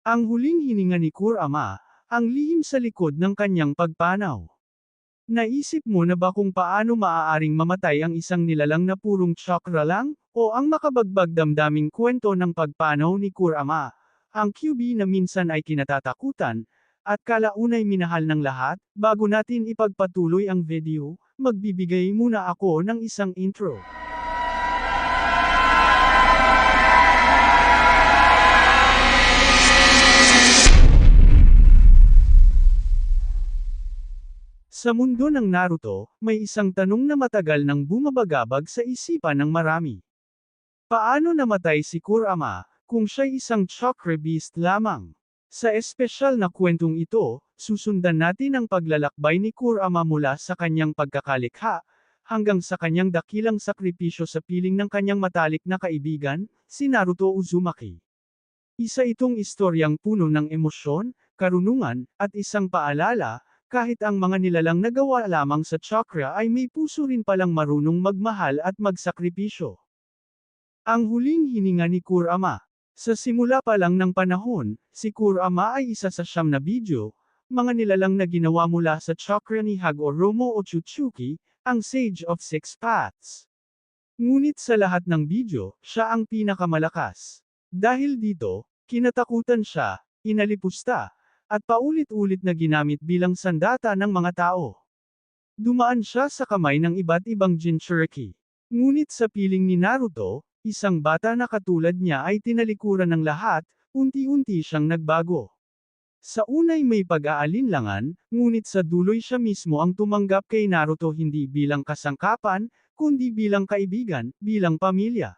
Ang huling hininga ni Kurama, ang lihim sa likod ng kanyang pagpanaw. Naisip mo na ba kung paano maaaring mamatay ang isang nilalang na purong chakra lang, o ang makabagbag damdaming kwento ng pagpanaw ni Kurama, ang QB na minsan ay kinatatakutan, at kalaunay minahal ng lahat? Bago natin ipagpatuloy ang video, magbibigay muna ako ng isang intro. Sa mundo ng Naruto, may isang tanong na matagal nang bumabagabag sa isipan ng marami. Paano namatay si Kurama, kung siya'y isang chakra beast lamang? Sa espesyal na kwentong ito, susundan natin ang paglalakbay ni Kurama mula sa kanyang pagkakalikha, hanggang sa kanyang dakilang sakripisyo sa piling ng kanyang matalik na kaibigan, si Naruto Uzumaki. Isa itong istoryang puno ng emosyon, karunungan, at isang paalala, kahit ang mga nilalang nagawa lamang sa chakra ay may puso rin palang marunong magmahal at magsakripisyo. Ang huling hininga ni Kurama. Sa simula pa lang ng panahon, si Kurama ay isa sa 9 na bidyo, mga nilalang na ginawa mula sa chakra ni Hagoromo Otsutsuki, ang Sage of Six Paths. Ngunit sa lahat ng bidyo, siya ang pinakamalakas. Dahil dito, kinatakutan siya, inalipusta, at paulit-ulit na ginamit bilang sandata ng mga tao. Dumaan siya sa kamay ng iba't ibang Jinchuriki. Ngunit sa piling ni Naruto, isang bata na katulad niya ay tinalikuran ng lahat, unti-unti siyang nagbago. Sa unay may pag-aalinlangan, ngunit sa duloy siya mismo ang tumanggap kay Naruto hindi bilang kasangkapan, kundi bilang kaibigan, bilang pamilya.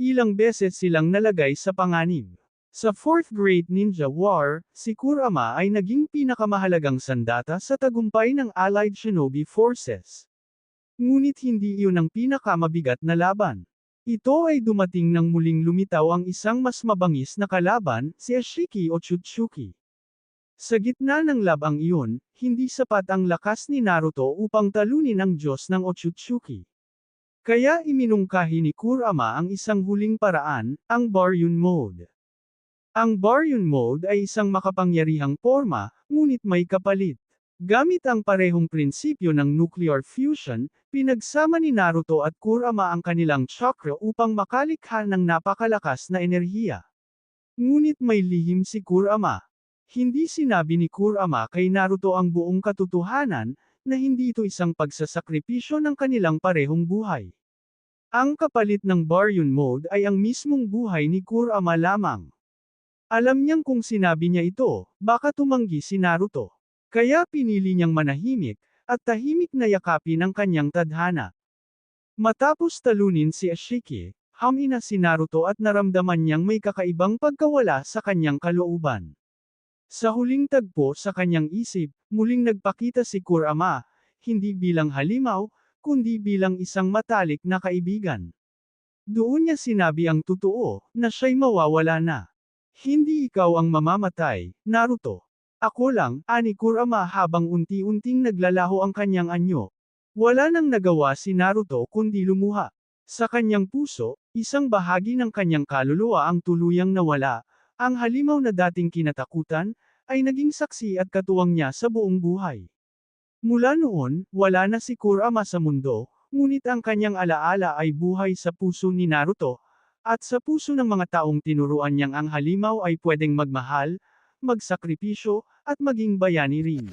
Ilang beses silang nalagay sa panganib. Sa 4th Great Ninja War, si Kurama ay naging pinakamahalagang sandata sa tagumpay ng Allied Shinobi Forces. Ngunit hindi iyon ang pinakamabigat na laban. Ito ay dumating nang muling lumitaw ang isang mas mabangis na kalaban, si Ashiki Otsutsuki. Sa gitna ng labang iyon, hindi sapat ang lakas ni Naruto upang talunin ang Diyos ng Otsutsuki. Kaya iminungkahi ni Kurama ang isang huling paraan, ang Baryun Mode. Ang Baryun Mode ay isang makapangyarihang porma, ngunit may kapalit. Gamit ang parehong prinsipyo ng nuclear fusion, pinagsama ni Naruto at Kurama ang kanilang chakra upang makalikha ng napakalakas na enerhiya. Ngunit may lihim si Kurama. Hindi sinabi ni Kurama kay Naruto ang buong katotohanan, na hindi ito isang pagsasakripisyo ng kanilang parehong buhay. Ang kapalit ng Baryun Mode ay ang mismong buhay ni Kurama lamang. Alam niyang kung sinabi niya ito, baka tumanggi si Naruto. Kaya pinili niyang manahimik, at tahimik na yakapin ang kanyang tadhana. Matapos talunin si Ashiki, humina si Naruto at naramdaman niyang may kakaibang pagkawala sa kanyang kalooban. Sa huling tagpo sa kanyang isip, muling nagpakita si Kurama, hindi bilang halimaw, kundi bilang isang matalik na kaibigan. Doon niya sinabi ang totoo, na siya'y mawawala na. Hindi ikaw ang mamamatay, Naruto. Ako lang, ani Kurama habang unti-unting naglalaho ang kanyang anyo. Wala nang nagawa si Naruto kundi lumuha. Sa kanyang puso, isang bahagi ng kanyang kaluluwa ang tuluyang nawala. Ang halimaw na dating kinatakutan, ay naging saksi at katuwang niya sa buong buhay. Mula noon, wala na si Kurama sa mundo, ngunit ang kanyang alaala ay buhay sa puso ni Naruto. At sa puso ng mga taong tinuruan niyang ang halimaw ay pwedeng magmahal, magsakripisyo, at maging bayani rin.